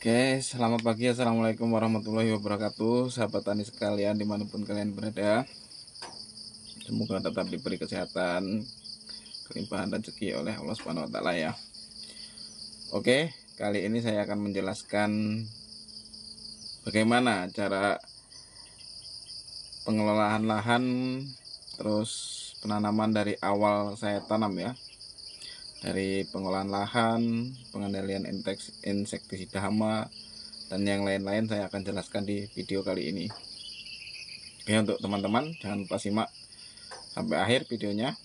Oke, selamat pagi. Assalamualaikum warahmatullahi wabarakatuh, sahabat tani sekalian dimanapun kalian berada. Semoga tetap diberi kesehatan, kelimpahan rezeki oleh Allah Subhanahu wa Ta'ala ya. Oke, kali ini saya akan menjelaskan bagaimana cara pengelolaan lahan, terus penanaman dari awal saya tanam ya. Dari pengolahan lahan, pengendalian insektisida hama, dan yang lain-lain saya akan jelaskan di video kali ini. Oke, untuk teman-teman jangan lupa simak sampai akhir videonya.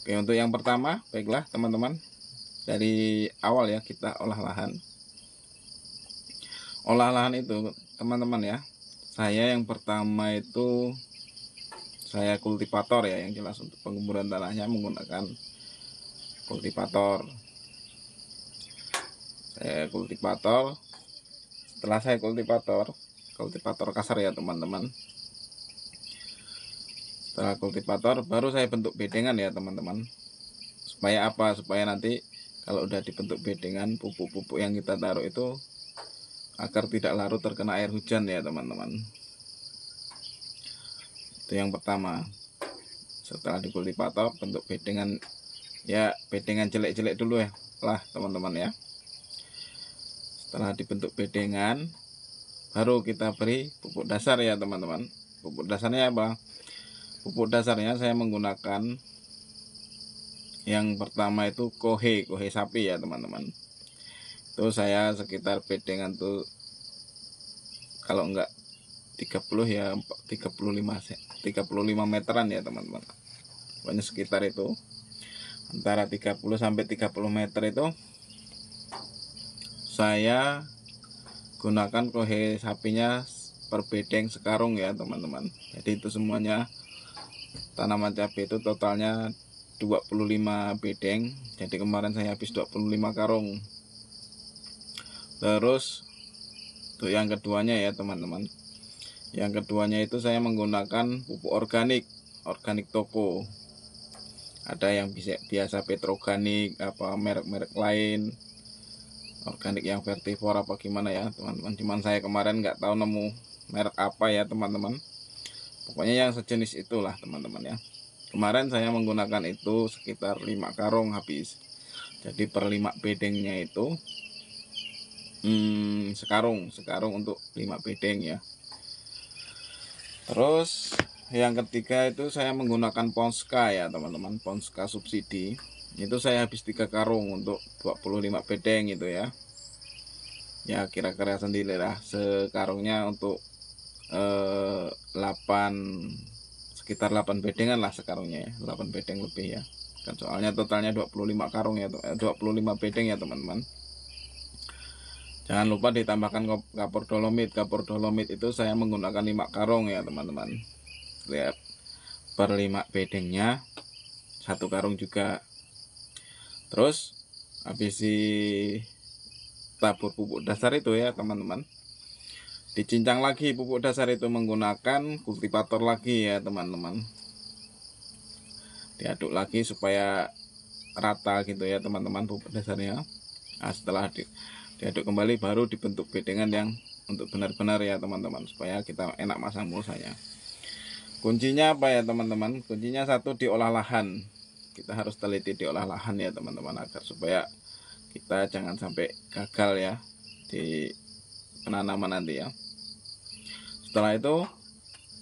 Oke, untuk yang pertama, baiklah teman-teman, dari awal ya kita olah lahan. Olah lahan itu teman-teman ya, saya yang pertama itu saya kultivator ya, yang jelas untuk penggemburan tanahnya menggunakan kultivator. Saya kultivator. Setelah saya kultivator kasar ya teman-teman. Setelah kultivator baru saya bentuk bedengan ya teman-teman. Supaya apa? Supaya nanti kalau udah dibentuk bedengan, pupuk-pupuk yang kita taruh itu agar tidak larut terkena air hujan ya teman-teman. Itu yang pertama. Setelah dikultivator bentuk bedengan ya, bedengan jelek-jelek dulu ya lah teman-teman ya. Setelah dibentuk bedengan baru kita beri pupuk dasar ya teman-teman. Pupuk dasarnya apa? Pupuk dasarnya saya menggunakan yang pertama itu kohe sapi ya teman-teman. Itu saya sekitar bedengan tuh kalau enggak 30 ya 35 meteran ya teman-teman. Pokoknya sekitar itu antara 30 sampai 30 meter itu saya gunakan kohe sapinya per bedeng sekarung ya teman-teman. Jadi itu semuanya tanaman cabai itu totalnya 25 bedeng. Jadi kemarin saya habis 25 karung. Terus untuk yang keduanya ya teman-teman, yang keduanya itu saya menggunakan pupuk organik toko. Ada yang biasa petroganik, apa merek-merek lain, organik yang vertivore apa gimana ya teman-teman. Cuman saya kemarin nggak tahu nemu merek apa ya teman-teman. Pokoknya yang sejenis itulah teman-teman ya. Kemarin saya menggunakan itu sekitar 5 karung habis. Jadi per 5 bedengnya itu sekarung untuk 5 bedeng ya. Terus yang ketiga itu saya menggunakan Ponska ya teman-teman, Ponska subsidi. Itu saya habis 3 karung untuk 25 bedeng itu ya. Ya kira-kira sendirilah sekarungnya untuk 8 bedengan lah sekarungnya ya, 8 bedeng lebih ya. Kan soalnya totalnya 25 karung ya, 25 bedeng ya teman-teman. Jangan lupa ditambahkan kapur dolomit. Kapur dolomit itu saya menggunakan 5 karung ya teman-teman. Lihat per 5 bedengnya 1 karung juga. Terus habis tabur pupuk dasar itu ya teman-teman, dicincang lagi pupuk dasar itu menggunakan kultivator lagi ya teman-teman. Diaduk lagi supaya rata gitu ya teman-teman pupuk dasarnya. Nah, setelah diaduk kembali baru dibentuk bedengan yang untuk benar-benar ya teman-teman, supaya kita enak masang mulsanya. Kuncinya apa ya teman-teman? Kuncinya satu, diolah lahan. Kita harus teliti diolah lahan ya teman-teman, agar supaya kita jangan sampai gagal ya di penanaman nanti ya. Setelah itu,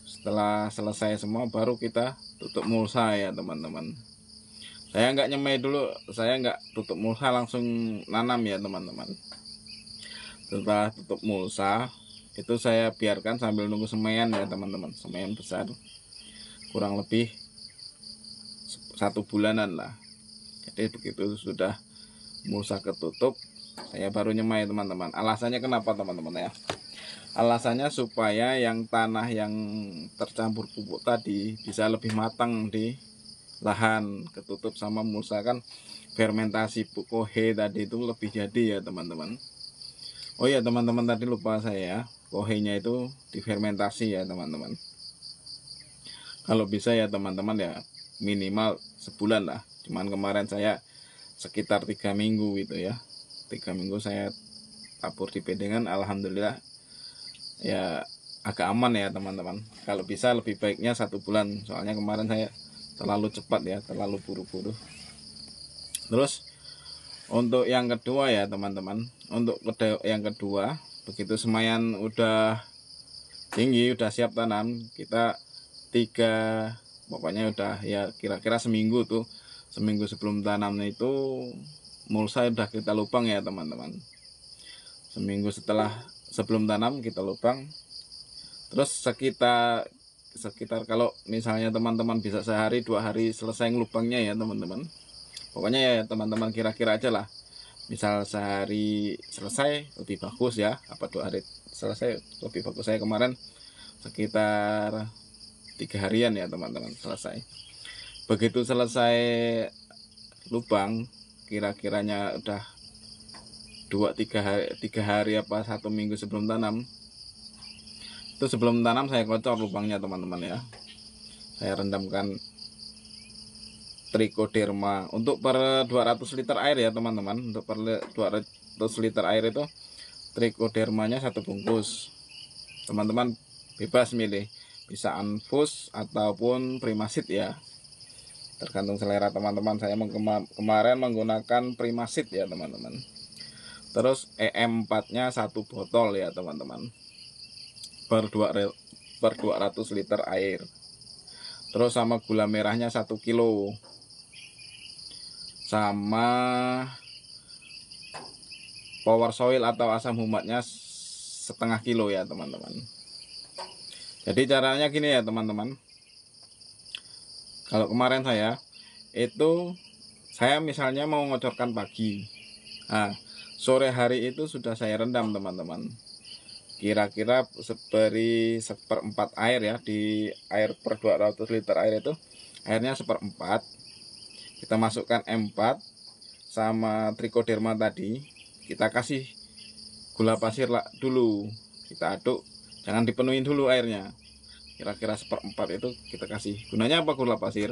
setelah selesai semua baru kita tutup mulsa ya teman-teman. Saya nggak nyemai dulu, saya nggak tutup mulsa langsung nanam ya teman-teman. Setelah tutup mulsa itu saya biarkan sambil nunggu semaian ya teman-teman, semaian besar kurang lebih 1 bulanan lah. Jadi begitu sudah mulsa ketutup, saya baru nyemai teman-teman. Alasannya kenapa teman-teman ya? Alasannya supaya yang tanah yang tercampur pupuk tadi bisa lebih matang di lahan, ketutup sama mulsa kan fermentasi kohe tadi itu lebih jadi ya teman-teman. Oh ya teman-teman, tadi lupa saya, kohenya itu difermentasi ya teman-teman. Kalau bisa ya teman-teman ya minimal sebulan lah. Cuman kemarin saya sekitar 3 minggu gitu ya, 3 minggu saya tabur di bedengan, alhamdulillah ya agak aman ya teman-teman. Kalau bisa lebih baiknya 1 bulan, soalnya kemarin saya terlalu cepat ya, terlalu buru-buru. Terus untuk yang kedua ya teman-teman, untuk yang kedua, begitu semayan udah tinggi, udah siap tanam, kita pokoknya udah ya kira-kira seminggu tuh, seminggu sebelum tanam itu mulsa udah kita lubang ya teman-teman. Seminggu sebelum tanam kita lubang. Terus sekitar kalau misalnya teman-teman bisa sehari 2 hari selesai ngelubangnya ya teman-teman. Pokoknya ya teman-teman kira-kira aja lah. Misal sehari selesai lebih bagus ya, apa 2 hari selesai lebih bagus. Saya kemarin sekitar 3 harian ya teman-teman selesai. Begitu selesai lubang, kira-kiranya udah 2-3 hari apa 1 minggu sebelum tanam. Itu sebelum tanam saya kocor lubangnya teman-teman ya. Saya rendamkan trichoderma untuk per 200 liter air ya teman-teman. Untuk per 200 liter air itu trichodermanya 1 bungkus. Teman-teman bebas milih, bisa anfus ataupun primasit ya, tergantung selera teman-teman. Saya kemarin menggunakan primasit ya teman-teman. Terus EM4 nya 1 botol ya teman-teman, per 200 liter air. Terus sama gula merahnya 1 kilo, sama power soil atau asam humatnya setengah kilo ya teman-teman. Jadi caranya gini ya teman-teman. Kalau kemarin saya misalnya mau ngocorkan pagi, nah sore hari itu sudah saya rendam teman-teman. Kira-kira beri 1/4 air ya, di air per 200 liter air itu airnya 1/4. Kita masukkan M4 sama trichoderma tadi, kita kasih gula pasir dulu, kita aduk, jangan dipenuhin dulu airnya. Kira-kira 1/4 itu kita kasih. Gunanya apa gula pasir?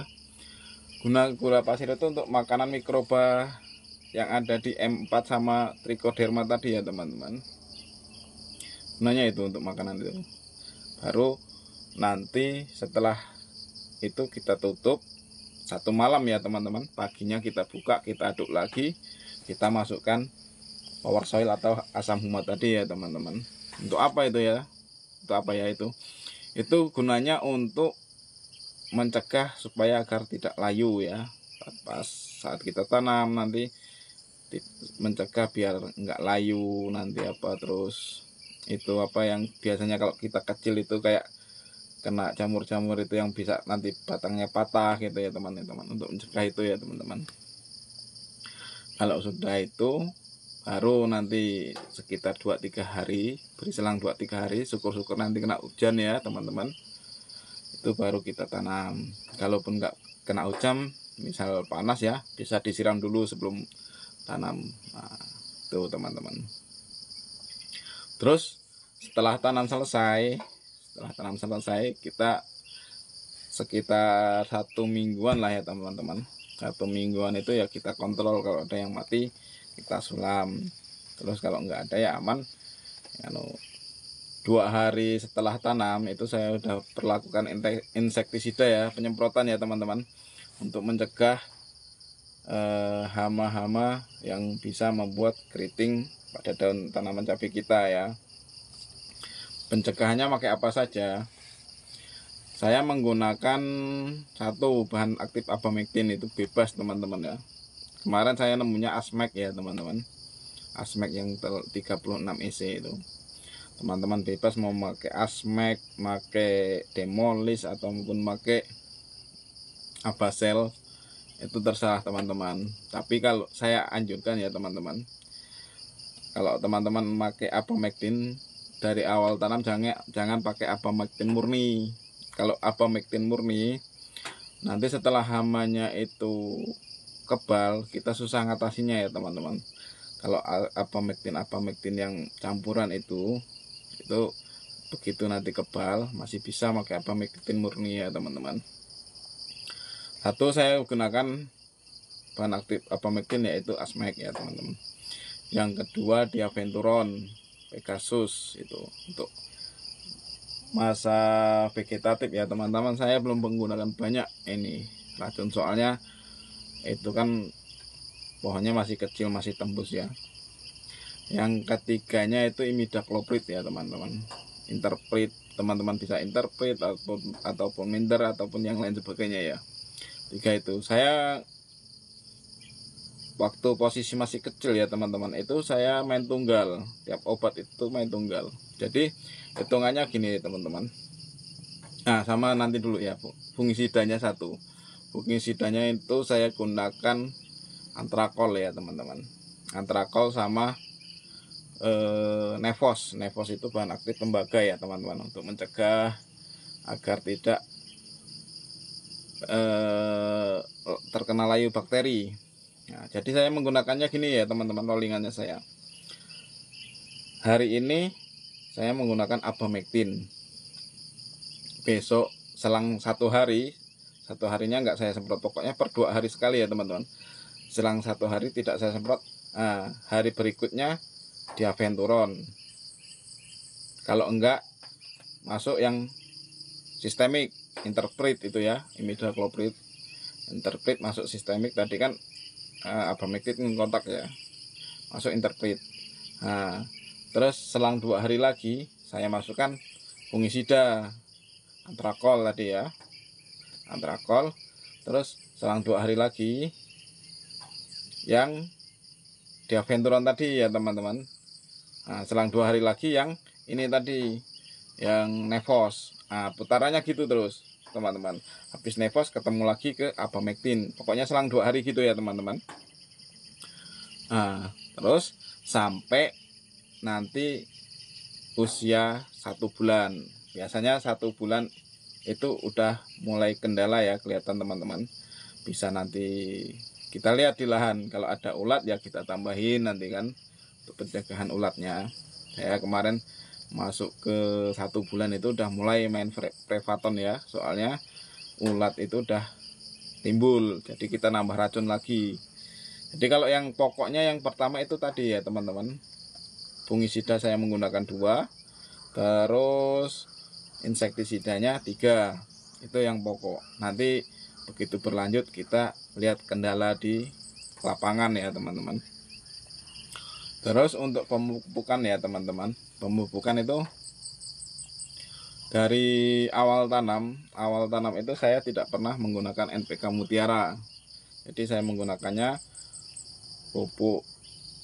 Gula pasir itu untuk makanan mikroba yang ada di M4 sama trichoderma tadi ya teman-teman. Gunanya itu untuk makanan itu. Baru nanti setelah itu kita tutup 1 malam ya teman-teman. Paginya kita buka, kita aduk lagi, kita masukkan power soil atau asam humat tadi ya teman-teman. Untuk apa itu ya? Untuk apa ya itu? Itu gunanya untuk mencegah supaya agar tidak layu ya. Pas saat kita tanam nanti mencegah biar enggak layu nanti apa. Terus itu apa yang biasanya kalau kita kecil itu kayak kena jamur-jamur itu yang bisa nanti batangnya patah gitu ya teman-teman. Untuk mencegah itu ya teman-teman. Kalau sudah itu baru nanti sekitar 2-3 hari, beri selang 2-3 hari, syukur-syukur nanti kena hujan ya teman-teman, itu baru kita tanam. Kalaupun nggak kena hujan, misal panas ya, bisa disiram dulu sebelum tanam. Nah, itu teman-teman. Terus setelah tanam selesai kita sekitar 1 mingguan lah ya teman-teman. 1 mingguan itu ya kita kontrol, kalau ada yang mati kita sulam. Terus kalau nggak ada ya aman. 2 hari setelah tanam itu saya udah perlakukan insektisida ya, penyemprotan ya teman-teman, untuk mencegah hama-hama yang bisa membuat keriting pada daun tanaman cabai kita ya. Pencegahannya pakai apa saja? Saya menggunakan 1 bahan aktif abamectin, itu bebas teman-teman ya. Kemarin saya nemunya Asmax ya teman-teman, Asmax yang 36 EC itu. Teman-teman bebas mau pakai Asmax, pakai Demolis ataupun pakai Abasel, itu terserah teman-teman. Tapi kalau saya anjurkan ya teman-teman, kalau teman-teman pakai abamectin dari awal tanam jangan pakai abamectin murni. Kalau abamectin murni nanti setelah hamanya itu kebal, kita susah ngatasinya ya teman-teman. Kalau abamectin yang campuran itu begitu nanti kebal masih bisa pakai abamectin murni ya teman-teman. Saya gunakan bahan aktif abamectin yaitu Asmax ya teman-teman. Yang kedua Diaventuron Pegasus, itu untuk masa vegetatif ya teman-teman. Saya belum menggunakan banyak ini racun, soalnya itu kan pohonnya masih kecil, masih tembus ya. Yang ketiganya itu imidacloprid ya teman-teman. Interpret, teman-teman bisa interpret ataupun minder ataupun yang lain sebagainya ya. 3 itu. Saya waktu posisi masih kecil ya teman-teman, itu saya main tunggal. Tiap obat itu main tunggal. Jadi hitungannya gini teman-teman. Nah, sama nanti dulu ya, fungisidanya 1. Fungisidanya itu saya gunakan antrakol ya teman-teman. Antrakol sama Nevos. Nevos itu bahan aktif tembaga ya teman-teman, untuk mencegah agar tidak terkena layu bakteri. Nah, jadi saya menggunakannya gini ya teman-teman, rollingannya saya. Hari ini saya menggunakan Abamectin. Besok selang 1 hari, 1 harinya enggak saya semprot, pokoknya per 2 hari sekali ya teman-teman. Selang 1 hari tidak saya semprot. Nah, hari berikutnya Diaventuron. Kalau enggak, masuk yang sistemik, interpret itu ya, imidacloprid. Interpret masuk sistemik, tadi kan Abamectin kontak ya, masuk interpret. Nah, terus selang 2 hari lagi saya masukkan fungisida, antrakol tadi ya, antrakol. Terus selang 2 hari lagi yang Diaventuron tadi ya teman-teman. Nah, selang 2 hari lagi yang ini tadi, yang Nevos. Nah, putarannya gitu terus teman-teman. Habis Nevos ketemu lagi ke Abamectin. Pokoknya selang 2 hari gitu ya teman-teman. Nah, terus sampai nanti usia 1 bulan. Biasanya 1 bulan itu udah mulai kendala ya, kelihatan teman-teman. Bisa nanti kita lihat di lahan, kalau ada ulat ya kita tambahin nanti kan, untuk pencegahan ulatnya. Saya kemarin masuk ke 1 bulan itu udah mulai main Prevaton ya, soalnya ulat itu udah timbul, jadi kita nambah racun lagi. Jadi kalau yang pokoknya yang pertama itu tadi ya teman-teman, fungisida saya menggunakan 2, terus insektisidanya 3, itu yang pokok. Nanti begitu berlanjut kita lihat kendala di lapangan ya teman-teman. Terus untuk pemupukan ya teman-teman, pemupukan itu dari awal tanam itu saya tidak pernah menggunakan NPK Mutiara. Jadi saya menggunakannya pupuk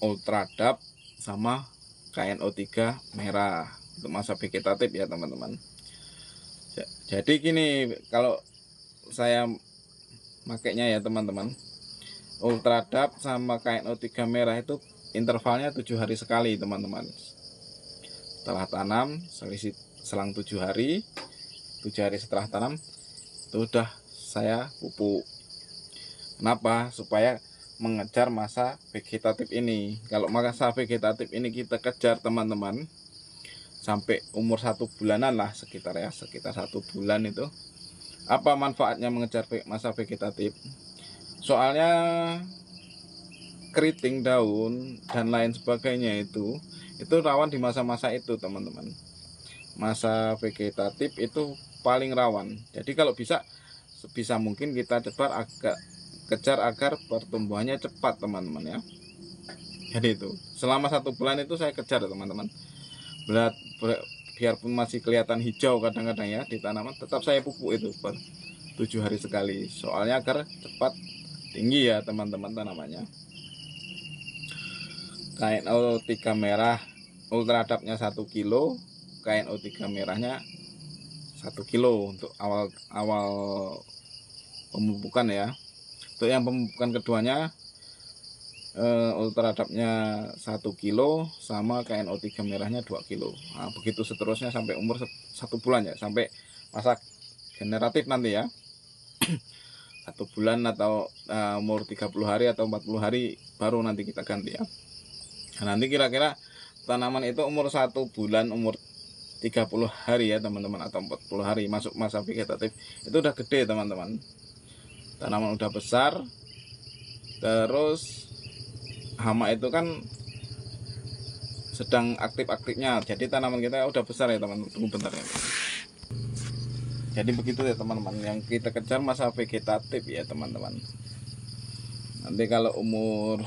Ultradap sama KNO3 merah untuk masa vegetatif ya teman-teman. Jadi gini, kalau saya makainya ya teman-teman, Ultradap sama KNO3 merah itu intervalnya 7 hari sekali teman-teman. Setelah tanam, selang 7 hari setelah tanam itu udah saya pupuk. Kenapa? Supaya mengejar masa vegetatif ini. Kalau masa vegetatif ini kita kejar teman-teman sampai umur 1 bulanan lah, sekitar 1 bulan itu. Apa manfaatnya mengejar masa vegetatif? Soalnya keriting daun dan lain sebagainya itu rawan di masa-masa itu teman-teman. Masa vegetatif itu paling rawan. Jadi kalau bisa sebisa mungkin kita kejar agar pertumbuhannya cepat teman-teman ya. Jadi itu selama 1 bulan itu saya kejar teman-teman. Biarpun masih kelihatan hijau kadang-kadang ya di tanaman, tetap saya pupuk itu per 7 hari sekali. Soalnya agar cepat tinggi ya teman-teman tanamannya. KNO3 merah Ultradapnya 1 kilo, KNO3 merahnya 1 kilo untuk awal pemupukan ya. Untuk yang pemupukan keduanya Ultradapnya 1 kilo sama KNO3 merahnya 2 kilo. Nah, begitu seterusnya sampai umur 1 bulan ya, sampai masa generatif nanti ya. 1 bulan atau umur 30 hari atau 40 hari baru nanti kita ganti ya. Nah, nanti kira-kira tanaman itu umur 1 bulan, umur 30 hari ya teman-teman, atau 40 hari masuk masa vegetatif, itu udah gede teman-teman. Tanaman udah besar. Terus hama itu kan sedang aktif-aktifnya. Jadi tanaman kita udah besar ya teman-teman. Tunggu bentar ya. Jadi begitu ya teman-teman, yang kita kejar masa vegetatif ya teman-teman. Nanti kalau umur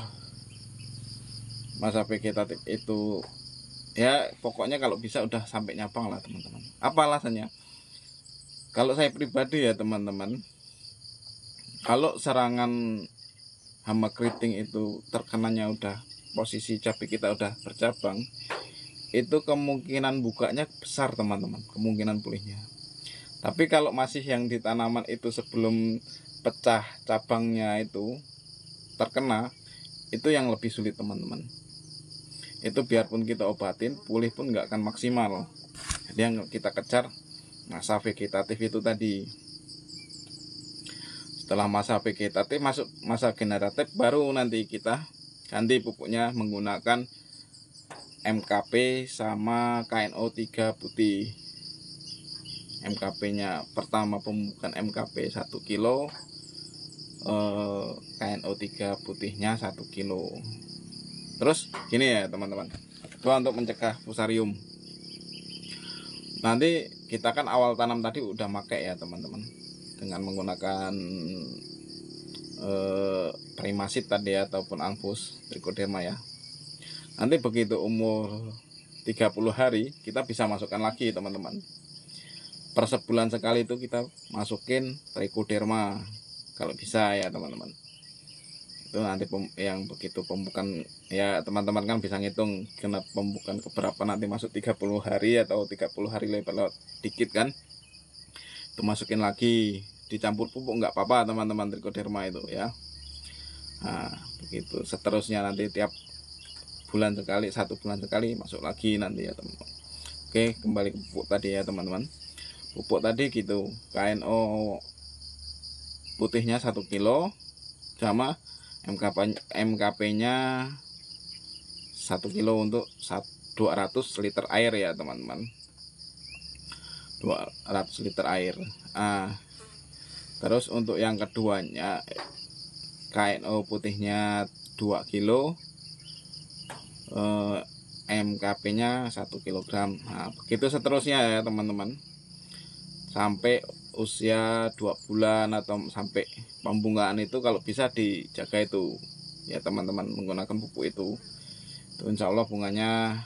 masa vegetatif itu ya pokoknya kalau bisa udah sampai nyabang lah teman-teman. Apa alasannya? Kalau saya pribadi ya teman-teman, kalau serangan hama keriting itu terkenanya udah posisi cabai kita udah bercabang, itu kemungkinan bukanya besar teman-teman, kemungkinan pulihnya. Tapi kalau masih yang di tanaman itu sebelum pecah cabangnya itu terkena, itu yang lebih sulit teman-teman. Itu biarpun kita obatin, pulih pun nggak akan maksimal. Jadi yang kita kejar masa vegetatif itu tadi. Setelah masa vegetatif masuk masa generatif, baru nanti kita ganti pupuknya menggunakan MKP sama KNO 3 putih. MKP-nya pertama pemupukan MKP 1 kilo, KNO 3 putihnya 1 kilo. Terus gini ya teman-teman, itu untuk mencegah fusarium. Nanti kita kan awal tanam tadi udah pakai ya teman-teman, dengan menggunakan Primasid tadi ya, ataupun Anfus Trichoderma ya. Nanti begitu umur 30 hari kita bisa masukkan lagi teman-teman. Per sebulan sekali itu kita masukin Trichoderma kalau bisa ya teman-teman. Itu nanti yang begitu pembukaan ya teman-teman kan bisa ngitung kena pembukaan keberapa nanti masuk 30 hari atau 30 hari lewat dikit kan, itu masukin lagi, dicampur pupuk nggak apa-apa teman-teman, Trichoderma itu ya. Nah begitu seterusnya, nanti tiap bulan sekali, 1 bulan sekali masuk lagi nanti ya teman-teman. Oke, kembali ke pupuk tadi ya teman-teman. Pupuk tadi gitu, KNO putihnya 1 kilo sama MKP-nya 1 kilo untuk 200 liter air ya teman-teman. 200 liter air. Terus untuk yang keduanya KNO putihnya 2 kilo, MKP-nya 1 kilogram. Nah, begitu seterusnya ya teman-teman. Sampai usia 2 bulan atau sampai pembungaan itu kalau bisa dijaga itu ya teman-teman, menggunakan pupuk itu insya Allah bunganya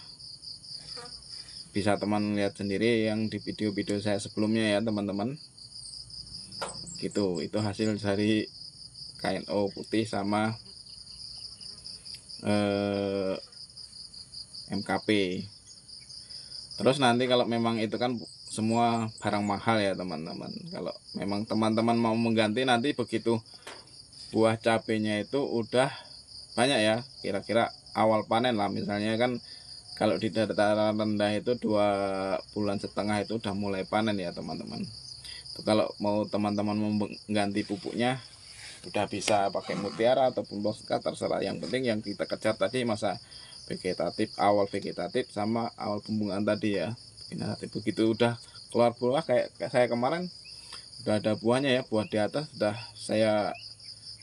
bisa teman lihat sendiri yang di video-video saya sebelumnya ya teman-teman. Gitu, itu hasil dari KNO putih sama MKP. Terus nanti kalau memang itu kan semua barang mahal ya teman-teman, kalau memang teman-teman mau mengganti nanti begitu buah cabenya itu udah banyak ya, kira-kira awal panen lah, misalnya kan kalau di dataran rendah itu 2,5 bulan itu udah mulai panen ya teman-teman. Itu kalau mau teman-teman mengganti pupuknya udah bisa pakai Mutiara ataupun Boska, terserah. Yang penting yang kita kejar tadi masa vegetatif, awal vegetatif sama awal pembungaan tadi ya. Nanti begitu udah keluar buah kayak saya kemarin, udah ada buahnya ya, buah di atas sudah saya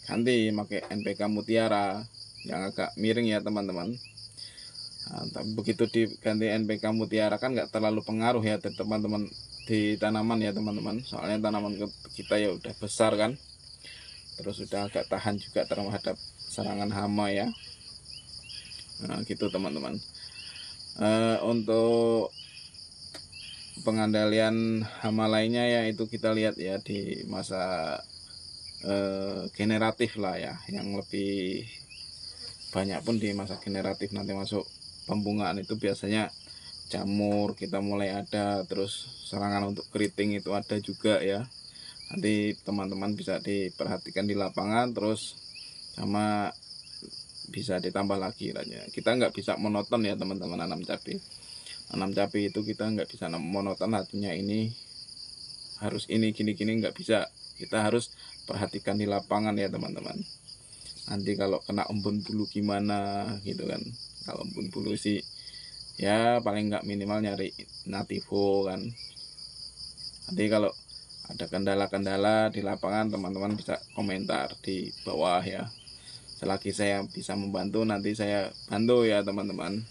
ganti pakai NPK Mutiara yang agak miring ya teman-teman. Nah, tapi begitu diganti NPK Mutiara kan nggak terlalu pengaruh ya teman-teman di tanaman ya teman-teman, soalnya tanaman kita ya udah besar kan, terus sudah agak tahan juga terhadap serangan hama ya. Nah gitu teman-teman. Untuk pengandalian hama lainnya ya itu kita lihat ya di masa generatif lah ya, yang lebih banyak pun di masa generatif nanti masuk pembungaan itu biasanya jamur kita mulai ada, terus serangan untuk keriting itu ada juga ya. Nanti teman-teman bisa diperhatikan di lapangan, terus sama bisa ditambah lagi rasanya. Kita nggak bisa monoton ya teman-teman nanam cabai itu kita nggak bisa monoton, artinya ini harus ini gini-gini, nggak bisa. Kita harus perhatikan di lapangan ya teman-teman. Nanti kalau kena embun bulu gimana gitu kan. Kalau embun bulu sih ya paling nggak minimal nyari Nativo kan. Nanti kalau ada kendala-kendala di lapangan teman-teman bisa komentar di bawah ya. Selagi saya bisa membantu nanti saya bantu ya teman-teman.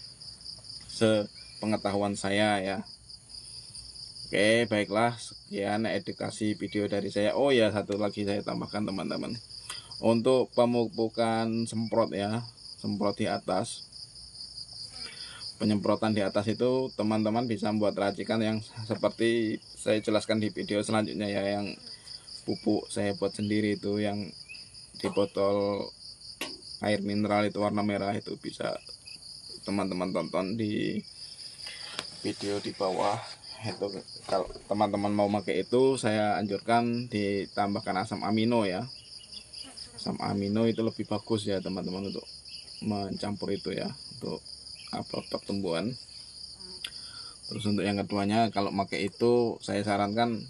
sepengetahuan saya ya. Oke, baiklah, sekian edukasi video dari saya. Oh ya, satu lagi saya tambahkan teman-teman, untuk pemupukan semprot ya, semprot di atas, penyemprotan di atas itu teman-teman bisa membuat racikan yang seperti saya jelaskan di video selanjutnya ya. Yang pupuk saya buat sendiri itu yang di botol air mineral itu warna merah, itu bisa teman-teman tonton di video di bawah. Itu kalau teman-teman mau pakai itu, saya anjurkan ditambahkan asam amino ya. Asam amino itu lebih bagus ya teman-teman untuk mencampur itu ya, untuk pertumbuhan. Terus untuk yang keduanya, kalau pakai itu saya sarankan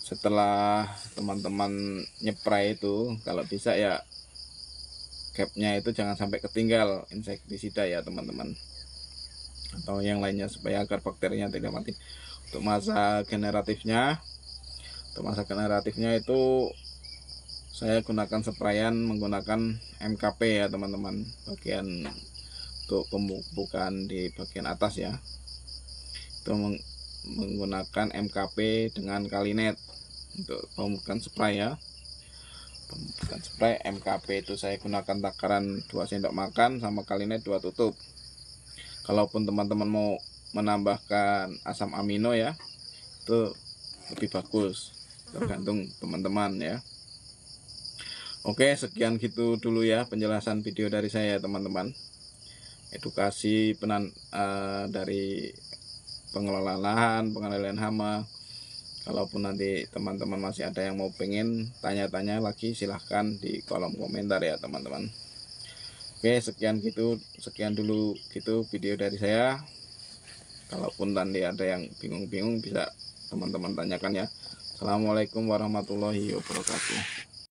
setelah teman-teman nyepray itu, kalau bisa ya capnya itu jangan sampai ketinggal insektisida ya teman-teman, atau yang lainnya, supaya agar bakterinya tidak mati. Untuk masa generatifnya itu saya gunakan sprayan menggunakan MKP ya teman-teman, bagian untuk pemupukan di bagian atas ya, itu menggunakan MKP dengan Kalinet untuk pemupukan spray ya. Pemupukan spray MKP itu saya gunakan takaran 2 sendok makan sama Kalinet 2 tutup. Kalaupun teman-teman mau menambahkan asam amino ya, itu lebih bagus, tergantung teman-teman ya. Oke, sekian gitu dulu ya penjelasan video dari saya teman-teman. Edukasi dari pengelolaan lahan, pengendalian hama. Kalaupun nanti teman-teman masih ada yang mau pengen tanya-tanya lagi, silahkan di kolom komentar ya teman-teman. Oke, sekian dulu gitu video dari saya. Kalaupun nanti ada yang bingung-bingung, bisa teman-teman tanyakan ya. Assalamualaikum warahmatullahi wabarakatuh.